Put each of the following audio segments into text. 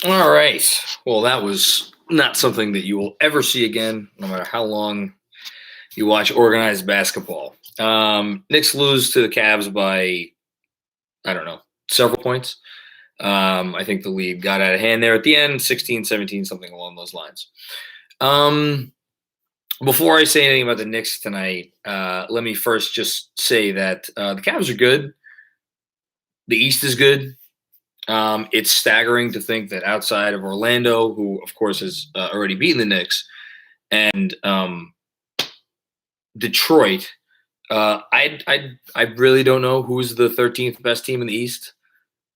All right. Well, that was not something that you will ever see again, no matter how long you watch organized basketball. Knicks lose to the Cavs by, I don't know, several points. I think the lead got out of hand there at the end, 16, 17, something along those lines. Um, Before I say anything about the Knicks tonight, let me first just say that the Cavs are good. The East is good. It's staggering to think that outside of Orlando, who of course has already beaten the Knicks, and Detroit, I really don't know who's the 13th best team in the East,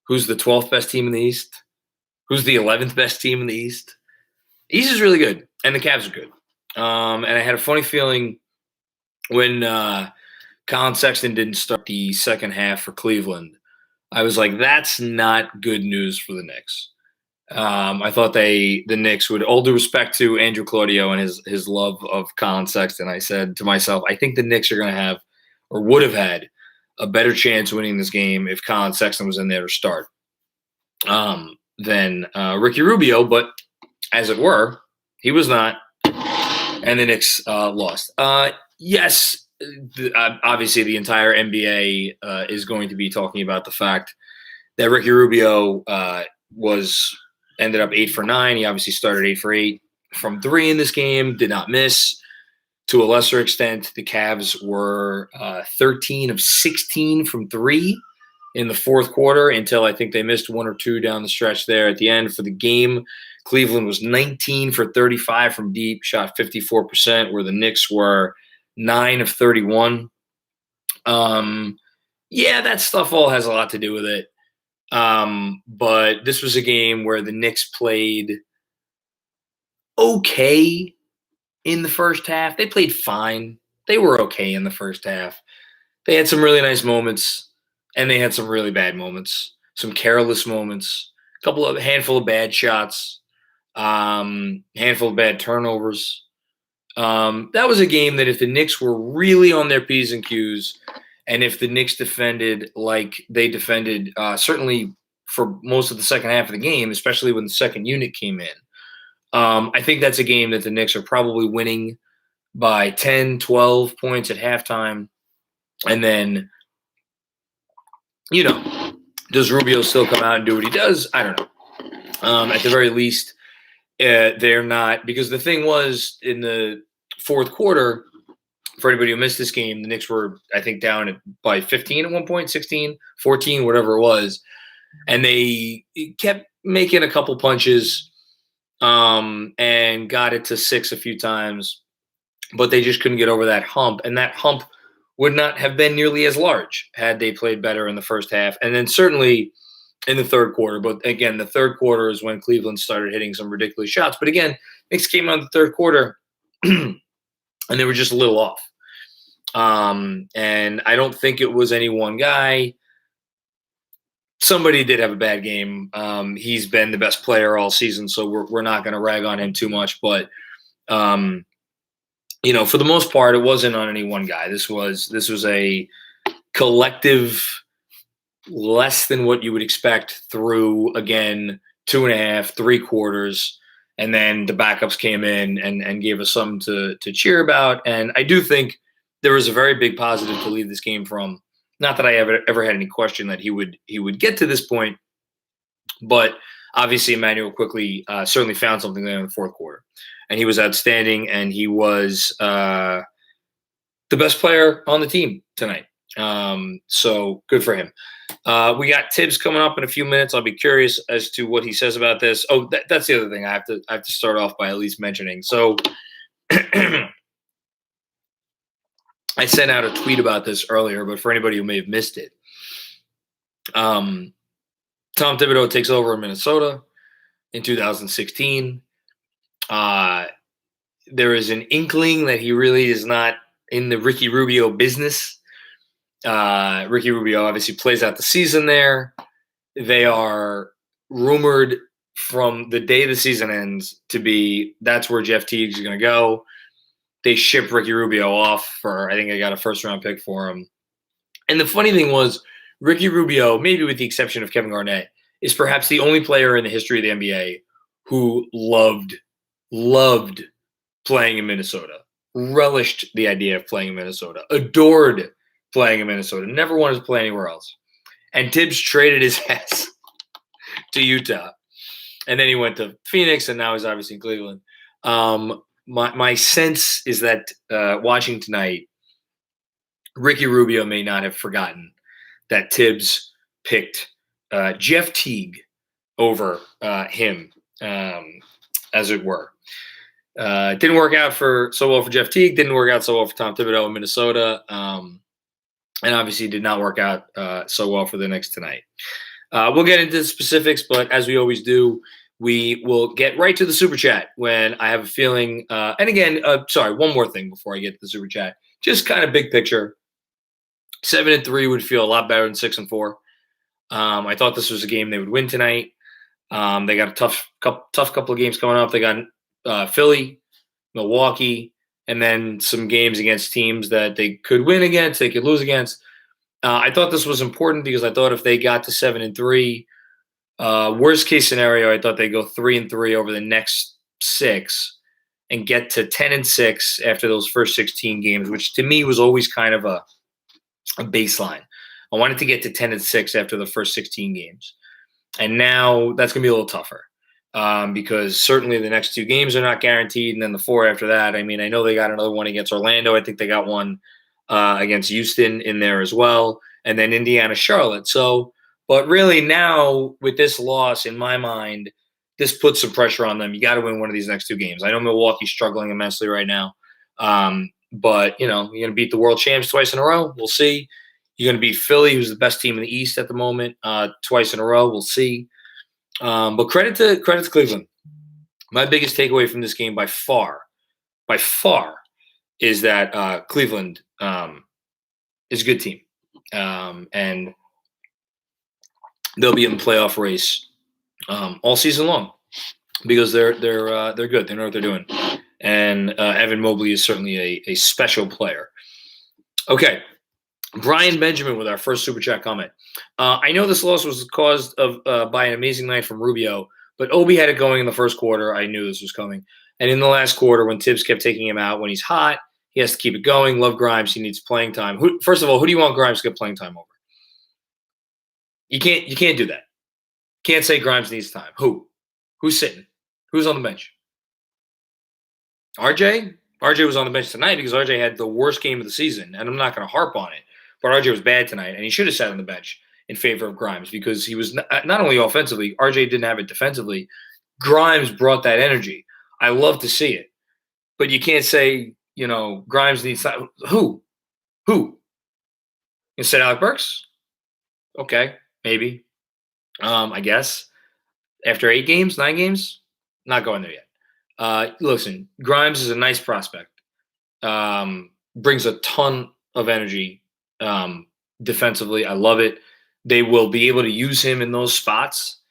who's the 12th best team in the East, who's the 11th best team in the East. East is really good, and the Cavs are good. And I had a funny feeling when Colin Sexton didn't start the second half for Cleveland. I was like, that's not good news for the Knicks. I thought the Knicks would, all due respect to Andrew Claudio and his love of Colin Sexton, I said to myself, I think the Knicks are going to have, or would have had, a better chance winning this game if Colin Sexton was in there to start than Ricky Rubio. But as it were, he was not, and the Knicks lost. Yes, obviously the entire NBA is going to be talking about the fact that Ricky Rubio ended up 8 for 9. He obviously started 8 for 8 from 3 in this game, did not miss. To a lesser extent, the Cavs were 13 of 16 from 3 in the fourth quarter until I think they missed 1 or 2 down the stretch there at the end. For the game, Cleveland was 19 for 35 from deep, shot 54%, where the Knicks were 9 of 31. Yeah, that stuff all has a lot to do with it. But this was a game where the Knicks played okay in the first half. They played fine. They were okay in the first half. They had some really nice moments, and they had some really bad moments, some careless moments, a handful of bad shots, handful of bad turnovers. That was a game that if the Knicks were really on their P's and Q's, and if the Knicks defended like they defended, certainly for most of the second half of the game, especially when the second unit came in, I think that's a game that the Knicks are probably winning by 10, 12 points at halftime. And then, does Rubio still come out and do what he does? I don't know. At the very least, they're not, because the thing was in the fourth quarter, for anybody who missed this game, the Knicks were, I think, down by 15 at one point, 16, 14, whatever it was. And they kept making a couple punches and got it to 6 a few times, but they just couldn't get over that hump. And that hump would not have been nearly as large had they played better in the first half. And then certainly in the third quarter. But again, the third quarter is when Cleveland started hitting some ridiculous shots. But again, Knicks came out in the third quarter and they were just a little off. And I don't think it was any one guy. Somebody did have a bad game. He's been the best player all season, so we're not going to rag on him too much. But for the most part, it wasn't on any one guy. This was a collective, less than what you would expect through, again, 2.5, 3 quarters, and then the backups came in and gave us something to cheer about. And I do think there was a very big positive to lead this game from. Not that I ever had any question that he would get to this point, but obviously Emmanuel Quickly certainly found something there in the fourth quarter, and he was outstanding, and he was the best player on the team tonight. So good for him. We got Tibbs coming up in a few minutes. I'll be curious as to what he says about this. Oh, that's the other thing I have to start off by at least mentioning. So I sent out a tweet about this earlier, but for anybody who may have missed it, Tom Thibodeau takes over in Minnesota in 2016. There is an inkling that he really is not in the Ricky Rubio business. Ricky Rubio obviously plays out the season there. They are rumored from the day the season ends to be that's where Jeff Teague's going to go. They shipped Ricky Rubio off for, I think I got a first-round pick for him. And the funny thing was, Ricky Rubio, maybe with the exception of Kevin Garnett, is perhaps the only player in the history of the NBA who loved playing in Minnesota, relished the idea of playing in Minnesota, adored playing in Minnesota, never wanted to play anywhere else. And Tibbs traded his ass to Utah. And then he went to Phoenix, and now he's obviously in Cleveland. My sense is that watching tonight, Ricky Rubio may not have forgotten that Tibbs picked Jeff Teague over him, as it were. It didn't work out so well for Jeff Teague. Didn't work out so well for Tom Thibodeau in Minnesota. And obviously did not work out so well for the Knicks tonight. We'll get into the specifics, but as we always do, we will get right to the Super Chat when I have a feeling. And again, sorry, one more thing before I get to the Super Chat. Just kind of big picture. 7-3 would feel a lot better than 6-4. I thought this was a game they would win tonight. They got a tough couple of games coming up. They got Philly, Milwaukee, and then some games against teams that they could win against, they could lose against. I thought this was important because I thought if they got to 7-3, worst case scenario, I thought they'd go 3-3 over the next 6 and get to 10-6 after those first 16 games, which to me was always kind of a baseline. I wanted to get to 10-6 after the first 16 games. And now that's going to be a little tougher because certainly the next 2 games are not guaranteed. And then the 4 after that, I mean, I know they got another one against Orlando. I think they got one against Houston in there as well. And then Indiana, Charlotte. So, but really now with this loss, in my mind, this puts some pressure on them. You got to win one of these next 2 games. I know Milwaukee's struggling immensely right now. But, you know, you're going to beat the world champs twice in a row. We'll see. You're going to beat Philly, who's the best team in the East at the moment, twice in a row. We'll see. But credit to Cleveland. My biggest takeaway from this game by far, is that Cleveland is a good team. And they'll be in the playoff race all season long because they're good. They know what they're doing. And Evan Mobley is certainly a special player. Okay. Brian Benjamin with our first Super Chat comment. I know this loss was caused by an amazing night from Rubio, but Obi had it going in the first quarter. I knew this was coming. And in the last quarter, when Tibbs kept taking him out, when he's hot, he has to keep it going. Love Grimes. He needs playing time. First of all, who do you want Grimes to get playing time over? You can't do that. Can't say Grimes needs time. Who's sitting? Who's on the bench? RJ? RJ was on the bench tonight because RJ had the worst game of the season, and I'm not going to harp on it. But RJ was bad tonight, and he should have sat on the bench in favor of Grimes because he was not only offensively, RJ didn't have it defensively. Grimes brought that energy. I love to see it. But you can't say, you know, Grimes needs time. Who? You said Alec Burks? Okay, maybe. I guess. After 8 games, 9 games, not going there yet. Listen, Grimes is a nice prospect. Brings a ton of energy defensively. I love it. They will be able to use him in those spots.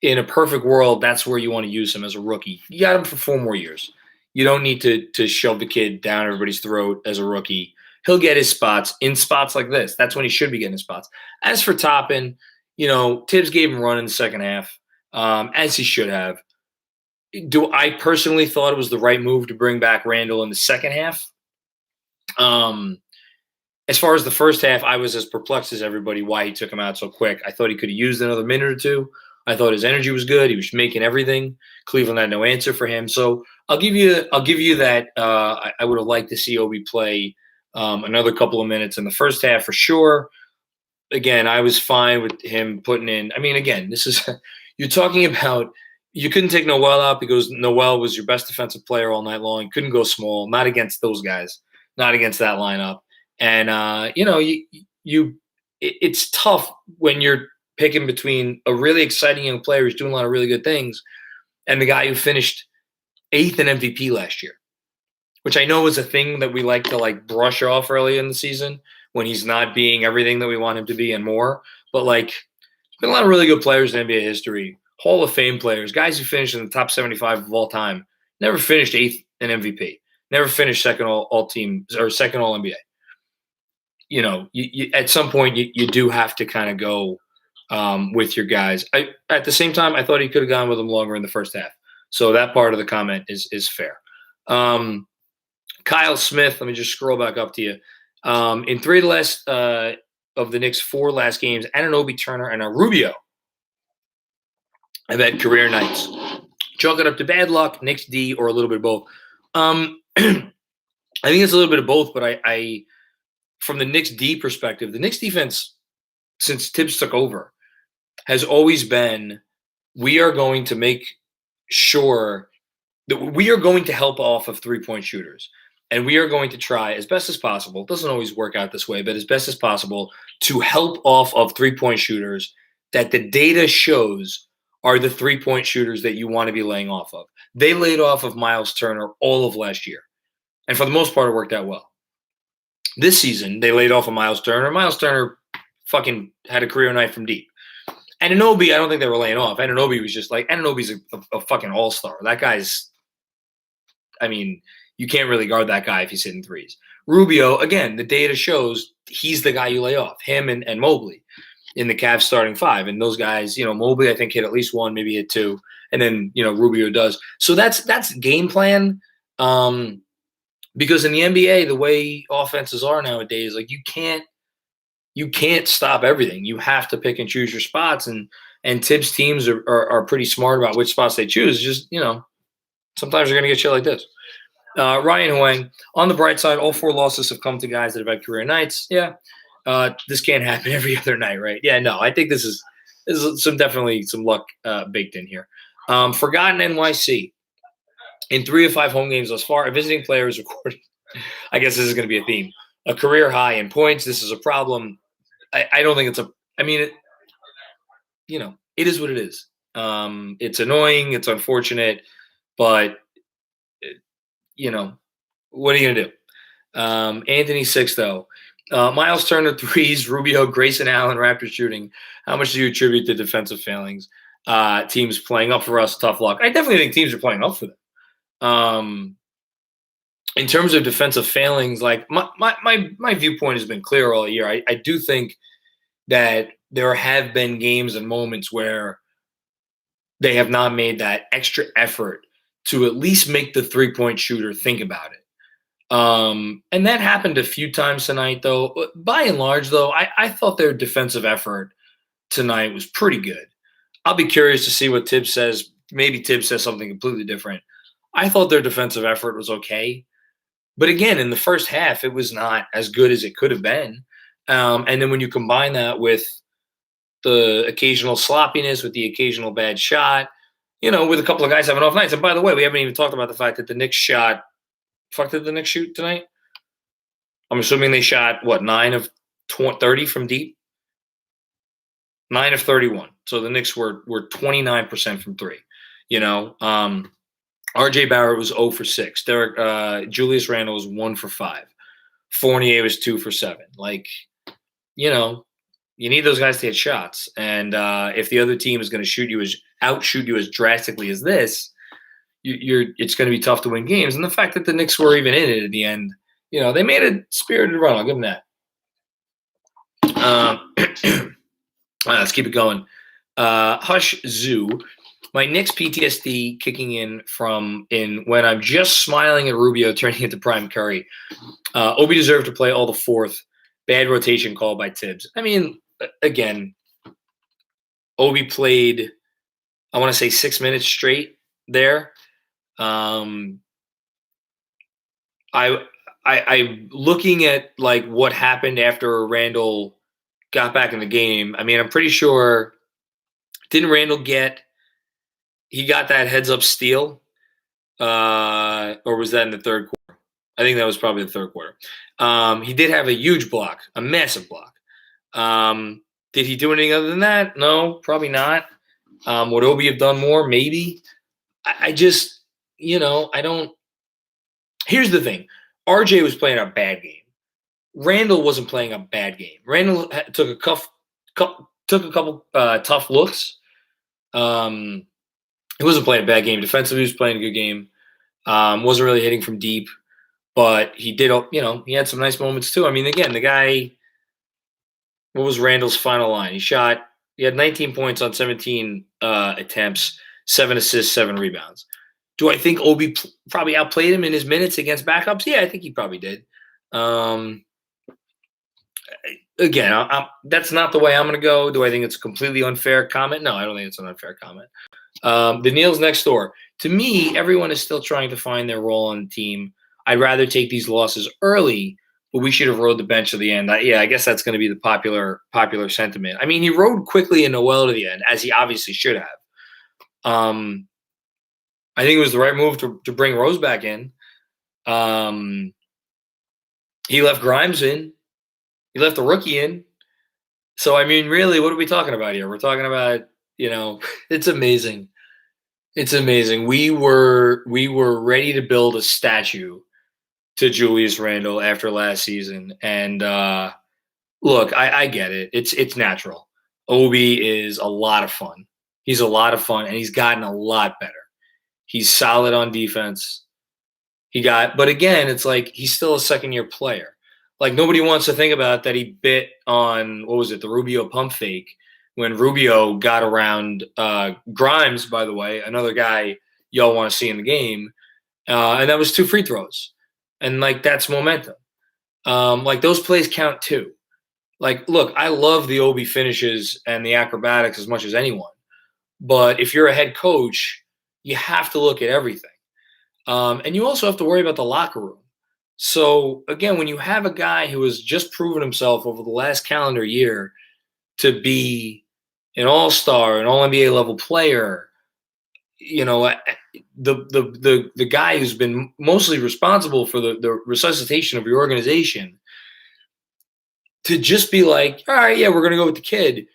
In a perfect world, that's where you want to use him as a rookie. You got him for 4 more years. You don't need to shove the kid down everybody's throat as a rookie. He'll get his spots in spots like this. That's when he should be getting his spots. As for Toppin, you know, Tibbs gave him a run in the second half, as he should have. I personally thought it was the right move to bring back Randle in the second half. As far as the first half, I was as perplexed as everybody why he took him out so quick. I thought he could have used another minute or 2. I thought his energy was good. He was making everything. Cleveland had no answer for him. So I'll give you that. I would have liked to see Obi play another couple of minutes in the first half for sure. Again, I was fine with him putting in. I mean, again, this is you're talking about. You couldn't take Noel out because Noel was your best defensive player all night long. You couldn't go small, not against those guys, not against that lineup. And you know, it's tough when you're picking between a really exciting young player who's doing a lot of really good things and the guy who finished 8th in MVP last year, which I know is a thing that we like to brush off early in the season when he's not being everything that we want him to be and more. But there's been a lot of really good players in NBA history, Hall of Fame players, guys who finished in the top 75 of all time, never finished 8th in MVP, never finished second all team or second all NBA. You know, you at some point you do have to kind of go with your guys. At the same time, I thought he could have gone with them longer in the first half. So that part of the comment is fair. Kyle Smith, let me just scroll back up to you. In 3 of the last of the Knicks' 4 last games, Anunoby, Turner, and Rubio have had career nights. Chalk it up to bad luck, Knicks D, or a little bit of both. I think it's a little bit of both, but I from the Knicks D perspective, the Knicks defense, since Tibbs took over, has always been, we are going to make sure that we are going to help off of 3-point shooters. And we are going to try as best as possible. It doesn't always work out this way, but as best as possible to help off of 3-point shooters that the data shows are the 3-point shooters that you want to be laying off of. They laid off of Miles Turner all of last year. And for the most part, it worked out well. This season, they laid off of Miles Turner. Miles Turner fucking had a career night from deep. Anunoby, I don't think they were laying off. Anunoby was just like, Anunoby's a fucking all-star. That guy's, I mean, you can't really guard that guy if he's hitting threes. Rubio, again, the data shows he's the guy you lay off, him and Mobley in the Cavs starting 5. And those guys, Mobley, I think, hit at least 1, maybe hit 2. And then, Rubio does. So that's game plan. Because in the NBA, the way offenses are nowadays, like you can't stop everything. You have to pick and choose your spots. And Tibbs teams are pretty smart about which spots they choose. Just, sometimes you're going to get shit like this. Ryan Huang, on the bright side, all 4 losses have come to guys that have had career nights. Yeah. This can't happen every other night, right? Yeah, no, I think this is definitely some luck baked in here. Forgotten NYC. In 3 of 5 home games thus far, a visiting player is recording. I guess this is going to be a theme. A career high in points. This is a problem. I don't think it is what it is. It's annoying. It's unfortunate. But, what are you going to do? Anthony Sixto. Miles Turner threes, Rubio, Grayson Allen, Raptors shooting. How much do you attribute to defensive failings? Teams playing up for us, tough luck. I definitely think teams are playing up for them. In terms of defensive failings, like my viewpoint has been clear all year. I do think that there have been games and moments where they have not made that extra effort to at least make the 3-point shooter think about it. And that happened a few times tonight, though. By and large, though, I thought their defensive effort tonight was pretty good. I'll be curious to see what Tibbs says. Maybe Tibbs says something completely different. I thought their defensive effort was okay. But again, in the first half, it was not as good as it could have been. And then when you combine that with the occasional sloppiness, with the occasional bad shot, with a couple of guys having off nights. And by the way, we haven't even talked about the fact that the Knicks shot – fuck, did the Knicks shoot tonight? I'm assuming they shot, 9 of 30 from deep? 9 of 31. So the Knicks were 29% from 3. R.J. Barrett was 0 for 6. Julius Randle was 1 for 5. Fournier was 2 for 7. Like, you need those guys to hit shots. And if the other team is going to outshoot you as drastically as this, it's going to be tough to win games. And the fact that the Knicks were even in it at the end, they made a spirited run. I'll give them that. Let's keep it going. Hush Zoo. My Knicks PTSD kicking in when I'm just smiling at Rubio turning into Prime Curry. Obi deserved to play all the 4th. Bad rotation call by Tibbs. I mean, again, Obi played, I want to say 6 minutes straight there. I looking at like what happened after Randle got back in the game. I mean, I'm pretty sure didn't Randle he got that heads up steal, or was that in the third quarter? I think that was probably the third quarter. He did have a huge block, a massive block. Did he do anything other than that? No, probably not. Would Obi have done more? Maybe. I just, I don't. Here's the thing. RJ was playing a bad game. Randle wasn't playing a bad game. Randle took a couple tough looks. He wasn't playing a bad game. Defensively, he was playing a good game. Wasn't really hitting from deep, but he did, he had some nice moments too. I mean, again, the guy, what was Randle's final line? He shot He had 19 points on 17 attempts, 7 assists, 7 rebounds. Do I think Obi probably outplayed him in his minutes against backups? Yeah, I think he probably did. Again, that's not the way I'm going to go. Do I think it's a completely unfair comment? No, I don't think it's an unfair comment. The Neil's next door. To me, everyone is still trying to find their role on the team. I'd rather take these losses early, but we should have rode the bench to the end. I guess that's going to be the popular sentiment. I mean, he rode Quickly and Noel to the end, as he obviously should have. I think it was the right move to bring Rose back in. He left Grimes in. He left the rookie in. So, I mean, really, what are we talking about here? We're talking about, it's amazing. It's amazing. We were ready to build a statue to Julius Randle after last season. And look, I get it. It's natural. Obi is a lot of fun. He's a lot of fun, and he's gotten a lot better. He's solid on defense. But again, it's like he's still a second-year player. Like, nobody wants to think about that he bit on, the Rubio pump fake when Rubio got around Grimes, by the way, another guy y'all want to see in the game. And that was 2 free throws. And, that's momentum. Those plays count too. Look, I love the Obi finishes and the acrobatics as much as anyone. But if you're a head coach, you have to look at everything. And you also have to worry about the locker room. So, again, when you have a guy who has just proven himself over the last calendar year to be an all-star, an all-NBA level player, the guy who's been mostly responsible for the resuscitation of your organization, to just be like, all right, yeah, we're going to go with the kid,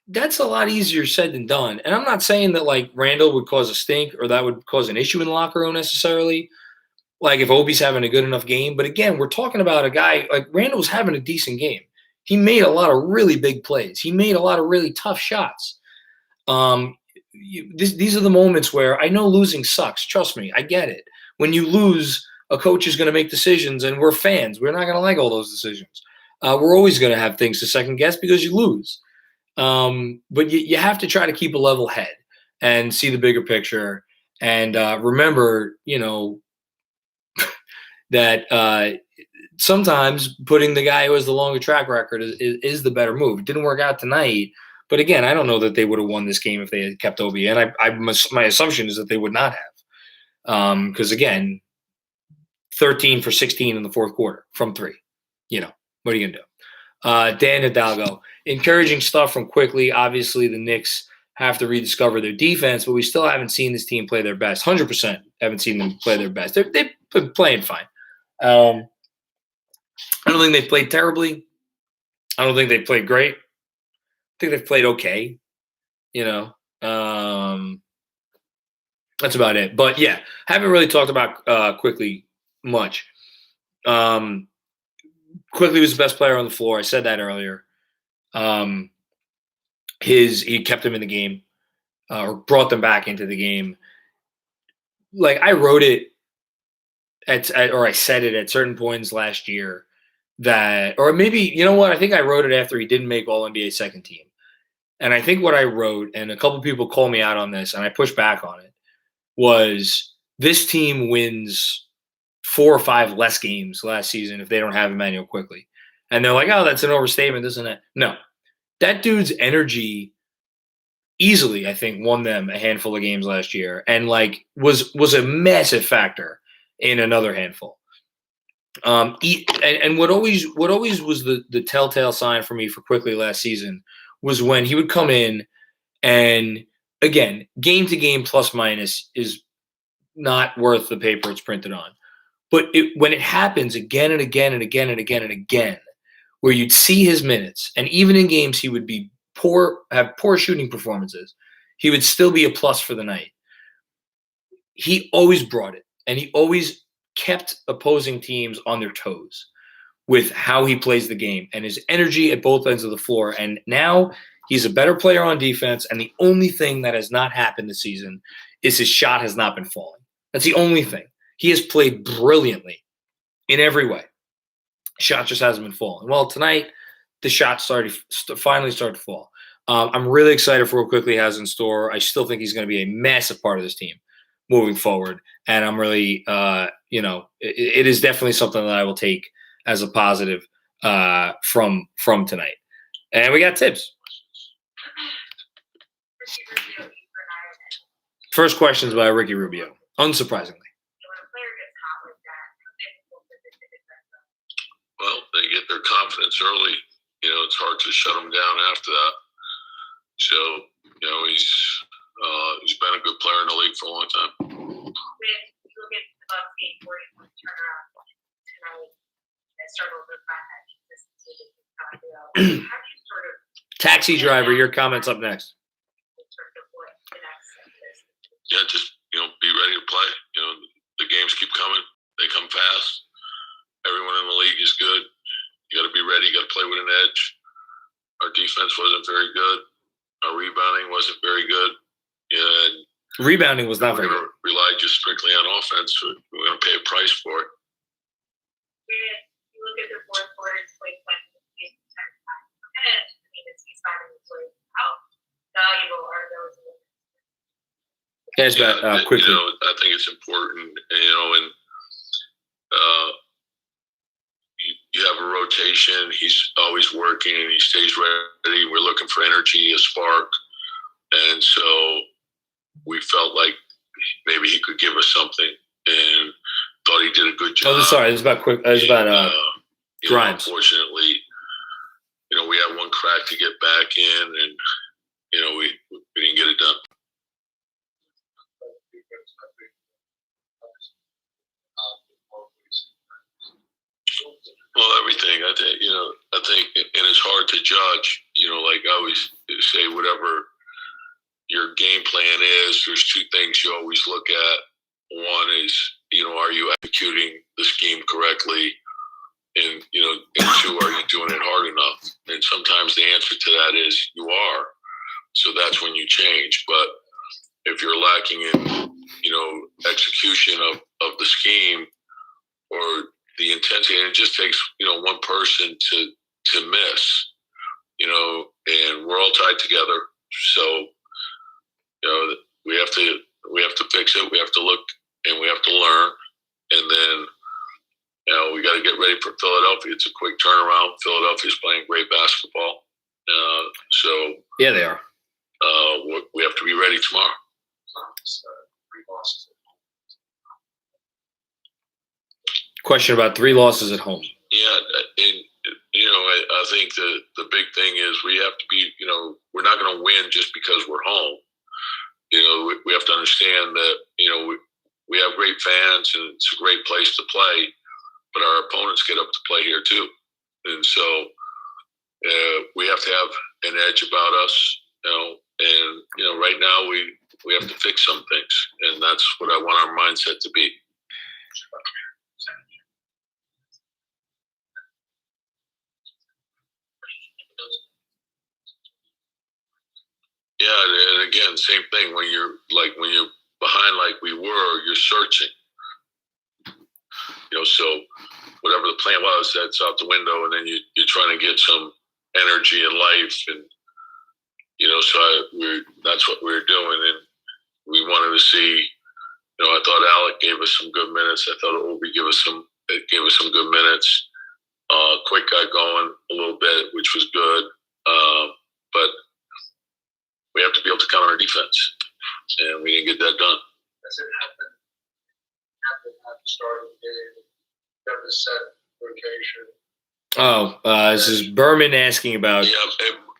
that's a lot easier said than done. And I'm not saying that, Randle would cause a stink or that would cause an issue in the locker room necessarily, if Obi's having a good enough game. But again, we're talking about a guy Randle's having a decent game. He made a lot of really big plays. He made a lot of really tough shots. These are the moments where I know losing sucks. Trust me, I get it. When you lose, a coach is going to make decisions, and we're fans. We're not going to like all those decisions. We're always going to have things to second guess because you lose. But you have to try to keep a level head and see the bigger picture. And remember, that sometimes putting the guy who has the longer track record is the better move. It didn't work out tonight. But again, I don't know that they would have won this game if they had kept Obi. And my assumption is that they would not have. Because, again, 13 for 16 in the fourth quarter from 3. What are you going to do? Dan Hidalgo. Encouraging stuff from Quickly. Obviously, the Knicks have to rediscover their defense, but we still haven't seen this team play their best. 100% haven't seen them play their best. They've been playing fine. I don't think they've played terribly. I don't think they've played great. I think they've played okay. That's about it. But, yeah, haven't really talked about Quickly much. Quickly was the best player on the floor. I said that earlier. He kept them in the game, or brought them back into the game. I wrote it or I said it at certain points last year that, or maybe, I think I wrote it after he didn't make All-NBA second team. And I think what I wrote, and a couple people called me out on this, and I pushed back on it, was this team wins 4 or 5 less games last season if they don't have Emmanuel Quickly. And they're like, oh, that's an overstatement, isn't it? No. That dude's energy easily, I think, won them a handful of games last year, and was a massive factor in another handful. And what always was the telltale sign for me for Quickly last season was when he would come in, and again, game to game plus minus is not worth the paper it's printed on. But when it happens again and again and again and again and again, where you'd see his minutes, and even in games he would be have poor shooting performances, he would still be a plus for the night. He always brought it, and he always kept opposing teams on their toes with how he plays the game and his energy at both ends of the floor. And now he's a better player on defense, and the only thing that has not happened this season is his shot has not been falling. That's the only thing. He has played brilliantly in every way. Shot just hasn't been falling. Well, tonight, the shot finally started to fall. I'm really excited for what Quickly has in store. I still think he's going to be a massive part of this team moving forward, and I'm really, it is definitely something that I will take as a positive from tonight. And we got tips. First question is by Ricky Rubio, unsurprisingly. Well, they get their confidence early. It's hard to shut them down after that. So, he's been a good player in the league for a long time. Taxi driver, your comments up next. Yeah, just be ready to play. The games keep coming; they come fast. Everyone in the league is good. You got to be ready. You got to play with an edge. Our defense wasn't very good. Our rebounding wasn't very good. And rebounding was not very good. Rely just strictly on offense. We're going to pay a price for it. You look at the fourth quarter, it's like 10 minutes. How valuable are those? Here's that quickly. I think it's important, and you have a rotation. He's always working, and he stays ready. We're looking for energy, a spark, and so we felt like maybe he could give us something, and thought he did a good job. Oh, sorry, it was about quick. It was about Grimes. Unfortunately, we had one crack to get back in, and we didn't get it done. Well, everything. I think, and it's hard to judge. Like I always say, whatever your game plan is, there's two things you always look at. One is, are you executing the scheme correctly? And, and two, are you doing it hard enough? And sometimes the answer to that is you are. So that's when you change. But if you're lacking in, execution of the scheme or the intensity, and it just takes, one person to miss, and we're all tied together. So, we have to fix it. We have to look and we have to learn. And then, we got to get ready for Philadelphia. It's a quick turnaround. Philadelphia's playing great basketball. So yeah, they are. We have to be ready tomorrow. Question about 3 losses at home. Yeah, and I think the big thing is we have to be. We're not going to win just because we're home. We have to understand that we have great fans and it's a great place to play. But our opponents get up to play here too, and so we have to have an edge about us, And right now we have to fix some things, and that's what I want our mindset to be. Yeah, and again, same thing. When you're behind like we were, you're searching. So whatever the plan was, that's out the window, and then you're trying to get some energy and life, and that's what we're doing, and we wanted to see. I thought Alec gave us some good minutes. I thought Obi gave us some good minutes. Quick got going a little bit, which was good, but we have to be able to counter our defense, and we didn't get that done. Does it happen at the start of the game? Have a set rotation. This is Berman asking about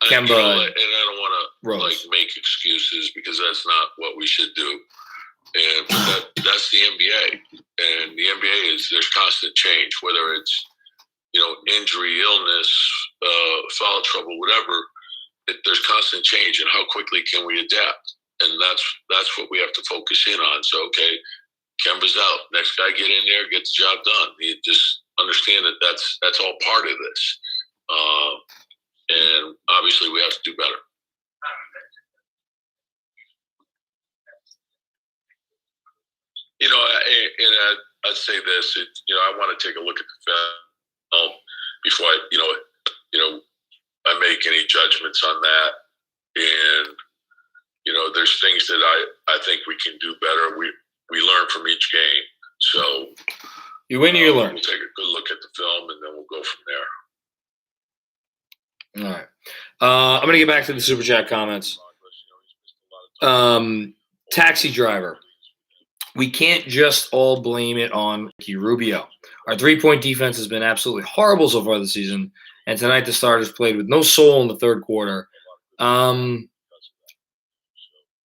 Kemba. And I don't want to make excuses because that's not what we should do. And that's the NBA. And the NBA there's constant change, whether it's injury, illness, foul trouble, whatever. There's constant change, and how quickly can we adapt? And that's what we have to focus in on. So Kemba's out. Next guy get in there, get the job done. You just understand that that's all part of this. And obviously we have to do better. I'd say this. I want to take a look at the film before I make any judgments on that. And, there's things that I think we can do better. We learn from each game. So you win or you learn. We'll take a good look at the film, and then we'll go from there. All right. I'm going to get back to the Super Chat comments. Taxi driver. We can't just all blame it on Rubio. Our three-point defense has been absolutely horrible so far this season, and tonight the starters played with no soul in the third quarter.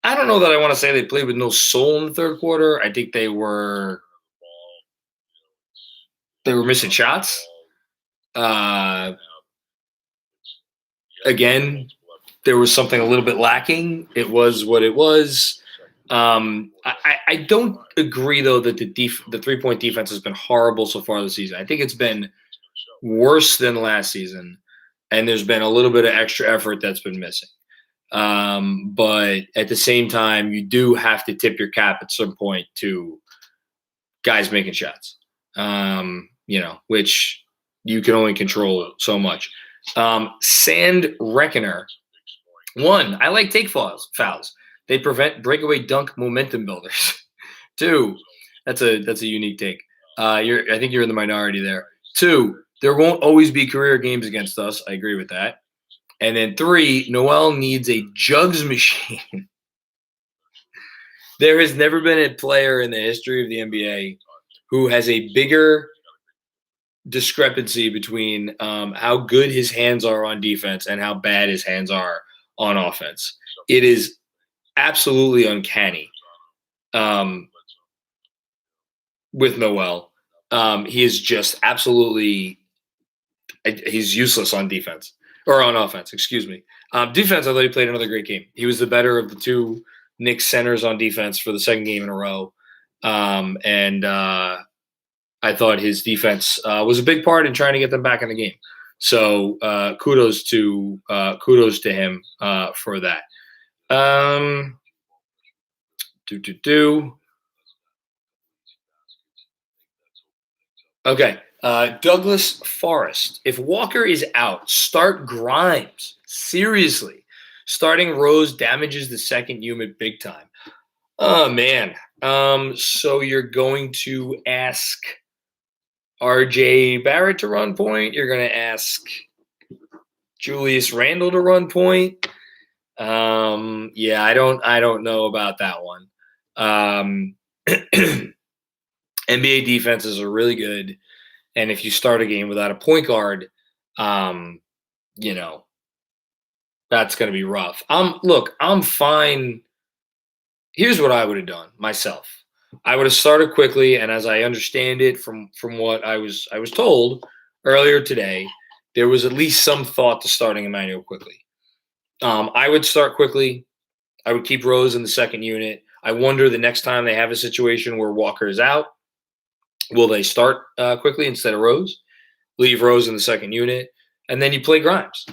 I don't know that I want to say they played with no soul in the third quarter. I think they were missing shots. Again, there was something a little bit lacking. It was what it was. I don't agree, though, that the three-point defense has been horrible so far this season. I think it's been worse than last season, and there's been a little bit of extra effort that's been missing. But at the same time, you do have to tip your cap at some point to guys making shots, which you can only control so much. Sand Reckoner. 1, I like take fouls. They prevent breakaway dunk momentum builders. 2, that's a unique take. I think you're in the minority there. 2, there won't always be career games against us. I agree with that. And then 3, Noel needs a jugs machine. There has never been a player in the history of the NBA who has a bigger discrepancy between how good his hands are on defense and how bad his hands are on offense. It is absolutely uncanny with Noel. He is just absolutely – he's useless on defense. Or on offense, excuse me. Defense, I thought he played another great game. He was the better of the 2 Knicks centers on defense for the second game in a row. And I thought his defense was a big part in trying to get them back in the game. So kudos to him for that. Okay. Douglas Forrest. If Walker is out, start Grimes. Seriously. Starting Rose damages the second unit big time. Oh, man. So you're going to ask RJ Barrett to run point? You're going to ask Julius Randle to run point? Yeah, I don't know about that one. NBA defenses are really good. And if you start a game without a point guard, that's going to be rough. I'm fine. Here's what I would have done myself. I would have started Quickly, and as I understand it from what I was told earlier today, there was at least some thought to starting Emmanuel Quickly. I would start Quickly. I would keep Rose in the second unit. I wonder the next time they have a situation where Walker is out, will they start Quickly instead of Rose? Leave Rose in the second unit, and then you play Grimes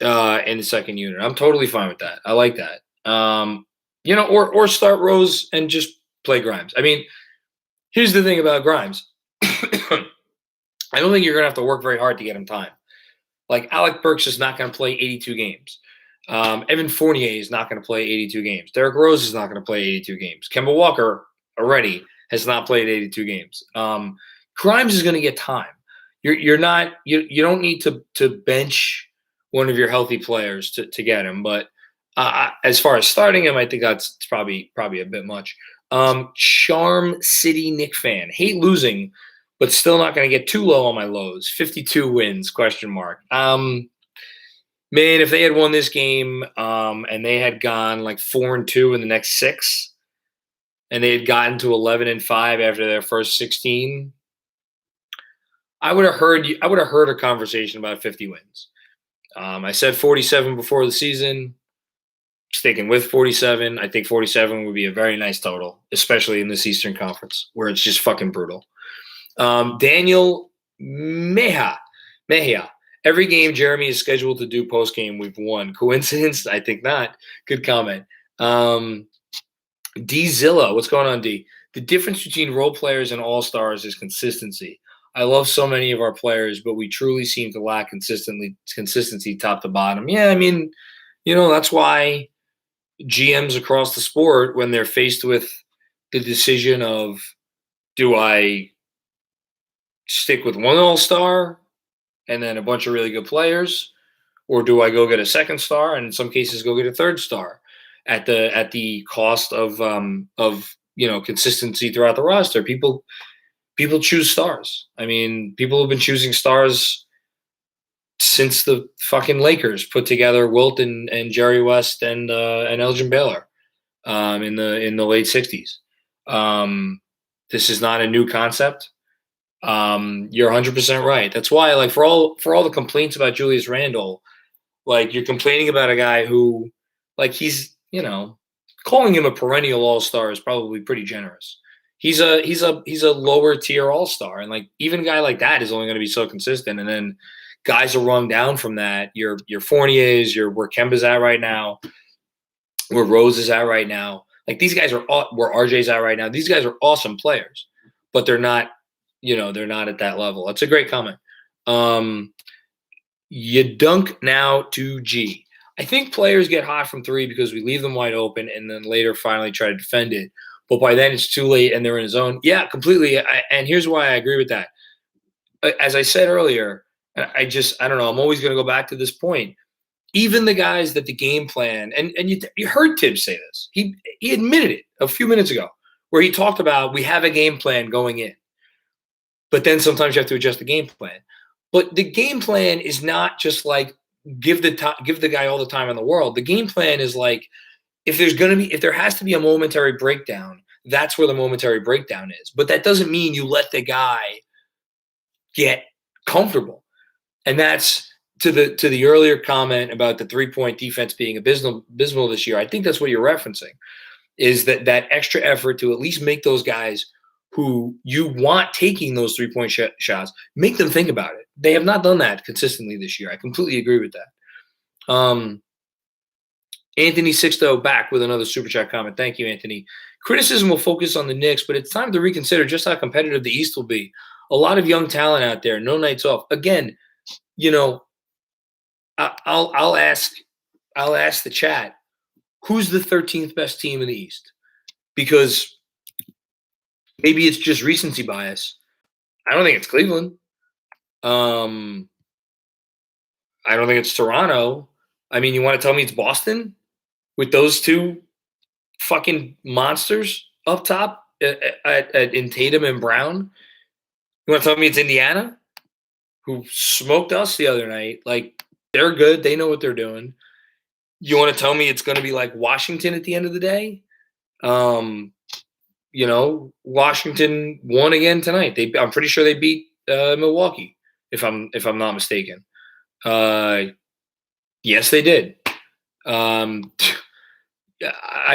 in the second unit. I'm totally fine with that. I like that. Or start Rose and just play Grimes. I mean, here's the thing about Grimes. I don't think you're going to have to work very hard to get him time. Like, Alec Burks is not going to play 82 games. Evan Fournier is not going to play 82 games. Derrick Rose is not going to play 82 games. Kemba Walker already has not played 82 games. Grimes is going to get time. You don't need to bench one of your healthy players to get him. But as far as starting him, I think that's probably a bit much. Charm City Knick fan. Hate losing, but still not going to get too low on my lows. 52 wins, ? Man, if they had won this game and they had gone like 4-2 in the next 6, and they had gotten to 11-5 after their first 16, I would have heard a conversation about 50 wins. I said 47 before the season. Sticking with 47. I think 47 would be a very nice total, especially in this Eastern Conference where it's just fucking brutal. Daniel Mejia. Every game Jeremy is scheduled to do post-game, we've won. Coincidence? I think not. Good comment. D Zilla. What's going on, D? The difference between role players and all-stars is consistency. I love so many of our players, but we truly seem to lack consistency top to bottom. Yeah, I mean, That's why GMs across the sport, when they're faced with the decision of, do I stick with one all-star and then a bunch of really good players, or do I go get a second star and in some cases go get a third star at the cost of consistency throughout the roster? People choose stars. I mean, people have been choosing stars since the fucking Lakers put together Wilt and Jerry West and Elgin Baylor in the late '60s. This is not a new concept. You're 100% right. That's why, like, for all the complaints about Julius Randle, like, you're complaining about a guy who, like, he's, calling him a perennial all-star is probably pretty generous. He's a lower tier all-star, and like even a guy like that is only going to be so consistent. And then guys are rung down from that. Your Fourniers, where Kemba's at right now, where Rose is at right now. Like, these guys are where RJ's at right now. These guys are awesome players, but they're not at that level. That's a great comment. You dunk now to G. I think players get hot from three because we leave them wide open and then later finally try to defend it. But by then it's too late and they're in a zone. Yeah, completely. And here's why I agree with that. As I said earlier, I don't know. I'm always going to go back to this point. Even the guys that the game plan, and you heard Tibbs say this. He admitted it a few minutes ago, where he talked about we have a game plan going in. But then sometimes you have to adjust the game plan. But the game plan is not just like give the guy all the time in the world. The game plan is like, if there has to be a momentary breakdown, that's where the momentary breakdown is. But that doesn't mean you let the guy get comfortable. And that's to the earlier comment about the 3-point defense being abysmal this year. I think that's what you're referencing, is that extra effort to at least make those guys who you want taking those 3-point shots, make them think about it. They have not done that consistently this year. I completely agree with that. Anthony Sixto back with another Super Chat comment. Thank you, Anthony. Criticism will focus on the Knicks, but it's time to reconsider just how competitive the East will be. A lot of young talent out there, no nights off. Again, I'll ask the chat, who's the 13th best team in the East? Because maybe it's just recency bias. I don't think it's Cleveland. I don't think it's Toronto. I mean, you want to tell me it's Boston with those two fucking monsters up top in Tatum and Brown? You want to tell me it's Indiana, who smoked us the other night? Like, they're good. They know what they're doing. You want to tell me it's going to be like Washington at the end of the day? Washington won again tonight. I'm pretty sure they beat Milwaukee, if I'm not mistaken. Yes, they did. I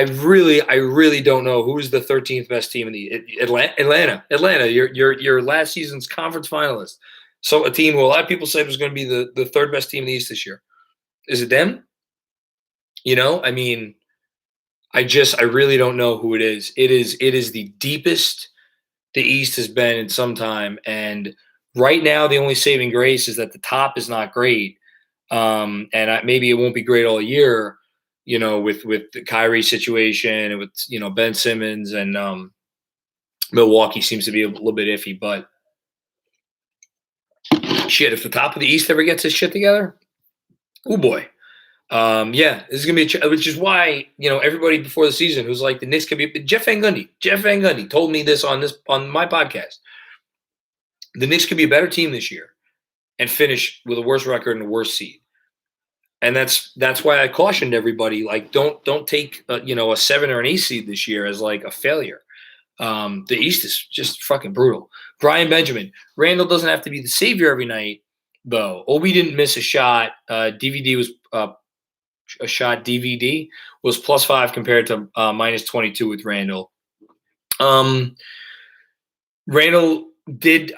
really don't know who's the 13th best team in the Atlanta. Your last season's conference finalist. So a team who a lot of people said was going to be the third best team in the East this year. Is it them? I mean, I really don't know who it is. It is the deepest the East has been in some time. And right now, the only saving grace is that the top is not great. And maybe it won't be great all year, with the Kyrie situation and with, Ben Simmons and Milwaukee seems to be a little bit iffy. But shit, if the top of the East ever gets his shit together, oh boy. This is gonna be which is why everybody before the season who's like the Knicks could be Jeff Van Gundy told me this on my podcast. The Knicks could be a better team this year and finish with a worse record and a worse seed. And that's why I cautioned everybody, like, don't take a 7 or an 8 seed this year as like a failure. The East is just fucking brutal. Brian Benjamin, Randle doesn't have to be the savior every night, though. Obi didn't miss a shot. DVD was +5 compared to -22 with Randle. Randle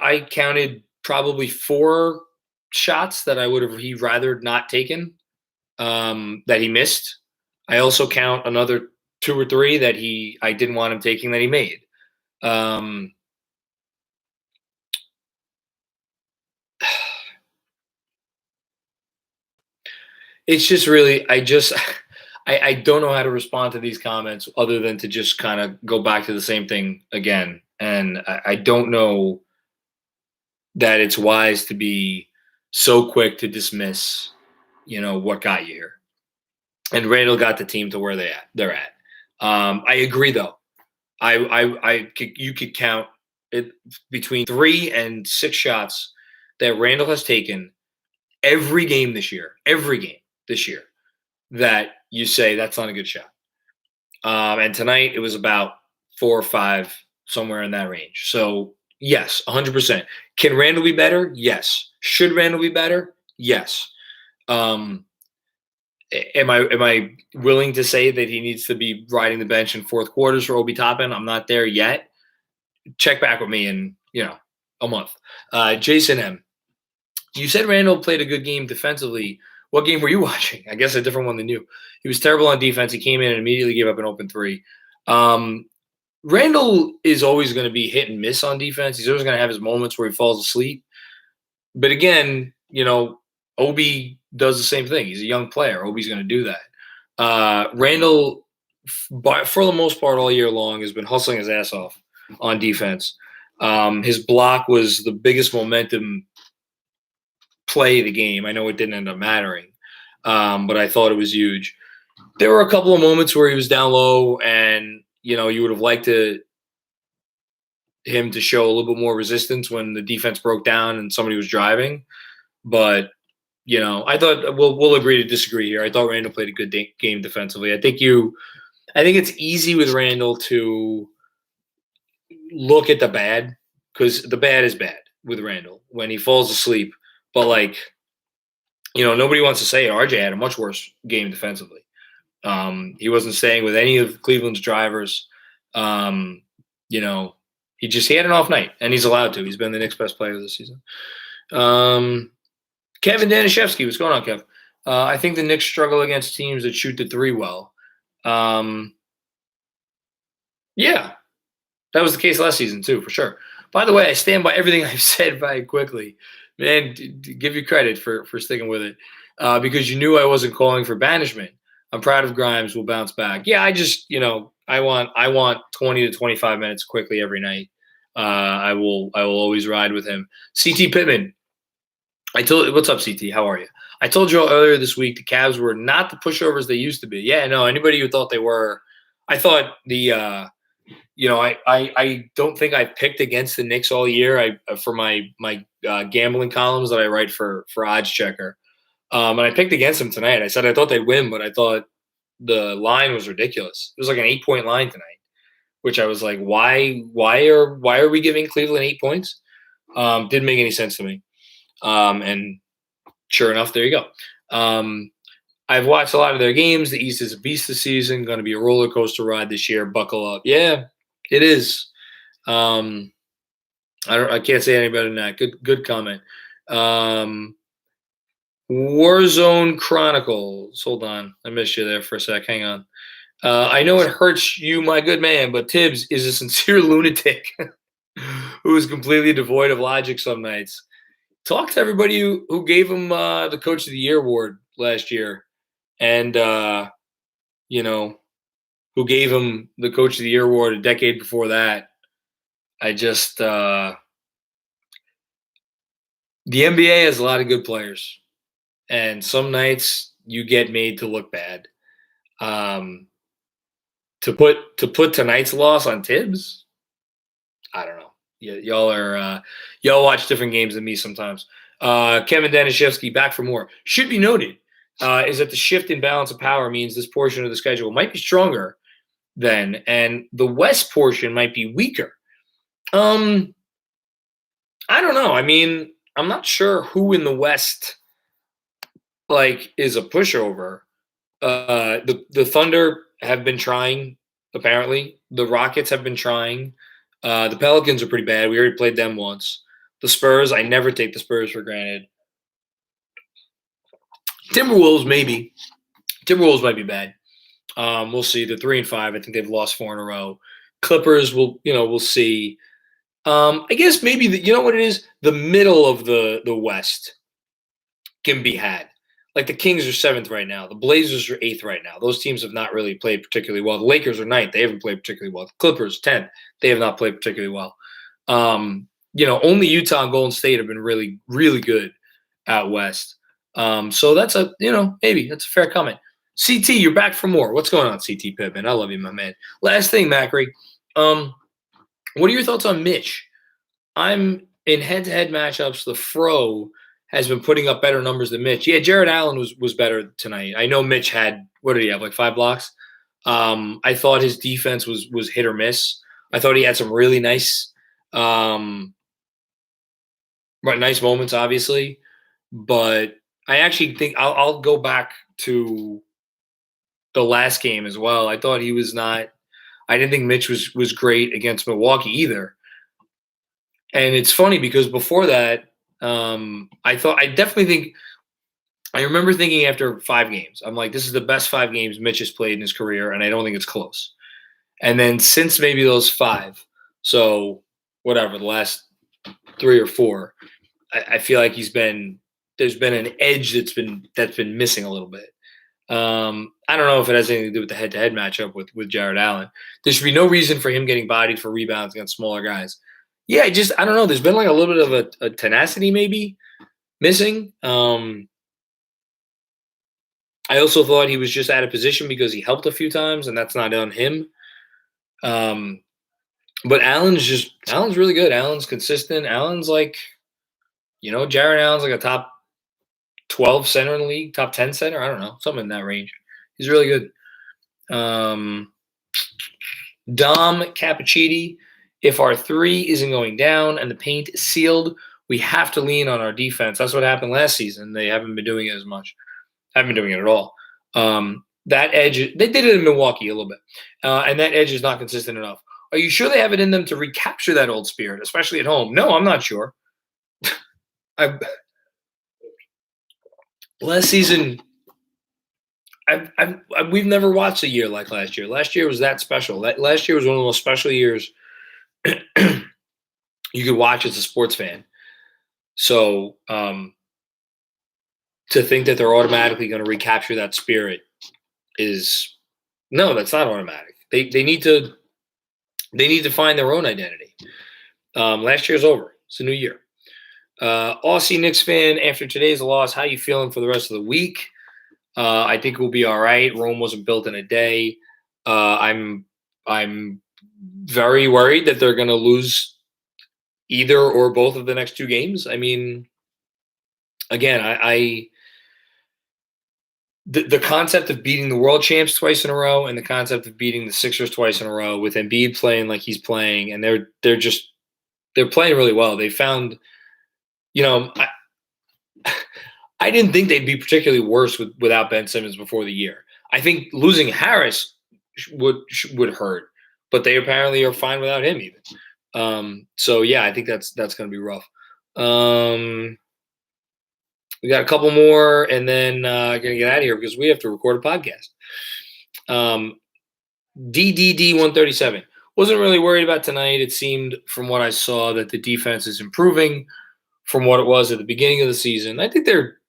I counted probably 4 shots that he'd rather not taken, that he missed. I also count another 2 or 3 that I didn't want him taking that he made. it's just really, I don't know how to respond to these comments other than to just kind of go back to the same thing again. And I don't know that it's wise to be so quick to dismiss, what got you here. And Randle got the team to where they're at. I agree, though. You could count it between 3 and 6 shots that Randle has taken every game this year, that you say that's not a good shot. And tonight it was about 4 or 5, somewhere in that range. So yes, 100%. Can Randle be better? Yes. Should Randle be better? Yes. Am I willing to say that he needs to be riding the bench in fourth quarters for Obi Toppin? I'm not there yet. Check back with me in a month. Jason M. You said Randle played a good game defensively. What game were you watching? I guess a different one than you. He was terrible on defense. He came in and immediately gave up an open 3. Randle is always going to be hit and miss on defense. He's always going to have his moments where he falls asleep. But again, Obi does the same thing. He's a young player. Obi's going to do that. Randle, for the most part all year long, has been hustling his ass off on defense. His block was the biggest momentum play of the game. I know it didn't end up mattering, but I thought it was huge. There were a couple of moments where he was down low and, you would have liked him to show a little bit more resistance when the defense broke down and somebody was driving. But, I thought we'll agree to disagree here. I thought Randle played a good game defensively. I think it's easy with Randle to look at the bad, because the bad is bad with Randle when he falls asleep. But nobody wants to say it. RJ had a much worse game defensively. He wasn't staying with any of Cleveland's drivers. He had an off night, and he's allowed to. He's been the Knicks' best player this season. Kevin Danishevsky, what's going on, Kev? I think the Knicks struggle against teams that shoot the 3 well. Yeah, that was the case last season too, for sure. By the way, I stand by everything I've said very quickly. Man, give you credit for sticking with it, because you knew I wasn't calling for banishment. I'm proud of Grimes. We'll bounce back. Yeah, I just, I want 20 to 25 minutes quickly every night. I will always ride with him. CT Pittman. What's up, CT? How are you? I told you earlier this week the Cavs were not the pushovers they used to be. Yeah, no, anybody who thought they were, I thought I don't think I picked against the Knicks all year. For my gambling columns that I write for Odds Checker, and I picked against them tonight. I said I thought they'd win, but I thought the line was ridiculous. It was like an 8-point line tonight, which I was like, why are we giving Cleveland 8 points? Didn't make any sense to me. And sure enough, there you go. I've watched a lot of their games. The East is a beast this season. Going to be a roller coaster ride this year. Buckle up. Yeah, it is. I can't say any better than that. Good comment. Warzone Chronicles. Hold on. I missed you there for a sec. Hang on. I know it hurts you, my good man, but Tibbs is a sincere lunatic who is completely devoid of logic some nights. Talk to everybody who gave him the Coach of the Year award last year, and who gave him the Coach of the Year award a decade before that. I just the NBA has a lot of good players, and some nights you get made to look bad. To put tonight's loss on Tibbs, I don't know. Y'all watch different games than me sometimes. Kevin Danishevsky, back for more. Should be noted is that the shift in balance of power means this portion of the schedule might be stronger than, and the West portion might be weaker. I don't know. I mean, I'm not sure who in the West is a pushover. The Thunder have been trying, apparently. The Rockets have been trying. The Pelicans are pretty bad. We already played them once. The Spurs, I never take the Spurs for granted. Timberwolves, maybe. Timberwolves might be bad. We'll see. They're 3-5. I think they've lost 4 in a row. Clippers, we'll see. I guess maybe you know what it is? The middle of the West can be had. like the Kings are 7th right now. The Blazers are 8th right now. Those teams have not really played particularly well. The Lakers are 9th. They haven't played particularly well. The Clippers 10th. They have not played particularly well. Only Utah and Golden State have been really, really good out west. So that's maybe that's a fair comment. CT, you're back for more. What's going on, CT Pittman? I love you, my man. Last thing, Macri. What are your thoughts on Mitch? I'm in head-to-head matchups. The Fro has been putting up better numbers than Mitch. Yeah, Jared Allen was better tonight. I know Mitch had, what did he have, like 5 blocks? I thought his defense was hit or miss. I thought he had some really nice moments, obviously. But I actually think I'll go back to the last game as well. I thought he was not – I didn't think Mitch was great against Milwaukee either. And it's funny because before that, I remember thinking after 5 games, I'm like, this is the best 5 games Mitch has played in his career, and I don't think it's close. And then since maybe those 5, so whatever, the last 3 or 4, I feel like there's been an edge that's been missing a little bit. I don't know if it has anything to do with the head-to-head matchup with Jared Allen. There should be no reason for him getting bodied for rebounds against smaller guys. Yeah, I don't know. There's been like a little bit of a tenacity maybe missing. I also thought he was just out of position because he helped a few times, and that's not on him. But Allen's really good. Allen's consistent. Allen's like, Jared Allen's like a top 12 center in the league, top 10 center. I don't know, something in that range. He's really good. Dom Cappuccini. If our 3 isn't going down and the paint is sealed, we have to lean on our defense. That's what happened last season. They haven't been doing it as much. Haven't been doing it at all. That edge, they did it in Milwaukee a little bit. And that edge is not consistent enough. Are you sure they have it in them to recapture that old spirit, especially at home? No, I'm not sure. Last season, we've never watched a year like last year. Last year was that special. Last year was one of the most special years you could watch as a sports fan. So to think that they're automatically going to recapture that spirit that's not automatic. They need to find their own identity. Last year's over. It's a new year. Aussie Knicks fan, after today's loss, how you feeling for the rest of the week? I think we'll be all right. Rome wasn't built in a day. I'm very worried that they're going to lose either or both of the next 2 games. I mean, again, the concept of beating the world champs twice in a row and the concept of beating the Sixers twice in a row with Embiid playing like he's playing, and they're playing really well. They found, I didn't think they'd be particularly worse without Ben Simmons before the year. I think losing Harris would hurt, but they apparently are fine without him even. So yeah, I think that's going to be rough. We got a couple more, and then going to get out of here because we have to record a podcast. DDD 137. Wasn't really worried about tonight. It seemed from what I saw that the defense is improving from what it was at the beginning of the season. I think they're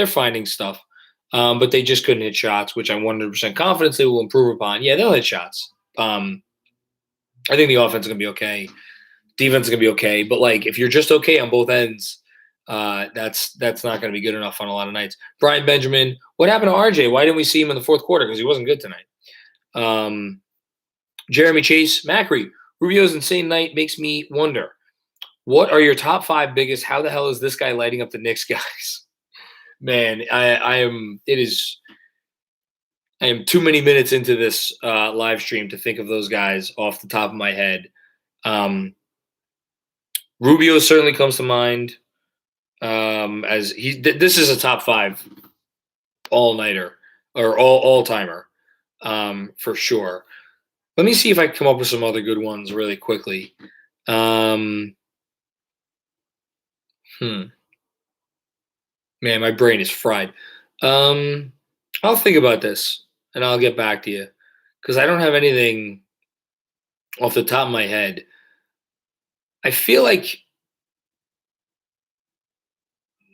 finding stuff, but they just couldn't hit shots, which I'm 100% confident they will improve upon. Yeah, they'll hit shots. I think the offense is going to be okay. Defense is going to be okay. But, like, if you're just okay on both ends, that's not going to be good enough on a lot of nights. Brian Benjamin, what happened to RJ? Why didn't we see him in the fourth quarter? Because he wasn't good tonight. Jeremy Chase, Macri, Rubio's insane night makes me wonder, what are your top 5 biggest, how the hell is this guy lighting up the Knicks guys? Man, I am too many minutes into this live stream to think of those guys off the top of my head. Rubio certainly comes to mind as this is a top 5 all-nighter or all-timer for sure. Let me see if I can come up with some other good ones really quickly. Man, my brain is fried. I'll think about this, and I'll get back to you because I don't have anything off the top of my head. I feel like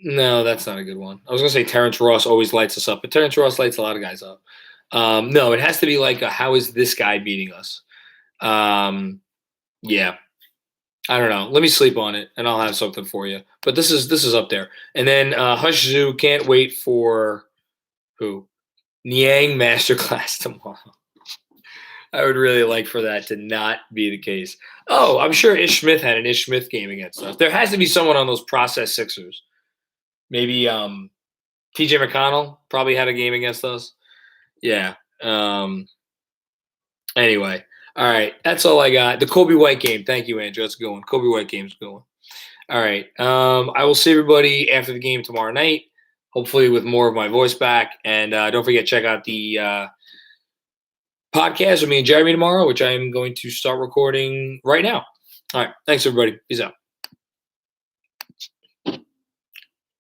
No, that's not a good one. I was gonna say Terrence Ross always lights us up, but Terrence Ross lights a lot of guys up. No, it has to be like how is this guy beating us? Yeah. I don't know. Let me sleep on it, and I'll have something for you. But this is up there. And then Hush Zoo can't wait for who? Niang Masterclass tomorrow. I would really like for that to not be the case. Oh, I'm sure Ish Smith had an Ish Smith game against us. There has to be someone on those process Sixers. Maybe TJ McConnell probably had a game against us. Yeah. Anyway. All right. That's all I got. The Kobe White game. Thank you, Andrew. That's a good one. Kobe White game's a good one. All right. I will see everybody after the game tomorrow night, hopefully with more of my voice back. And don't forget, check out the podcast with me and Jeremy tomorrow, which I'm going to start recording right now. All right. Thanks, everybody. Peace out.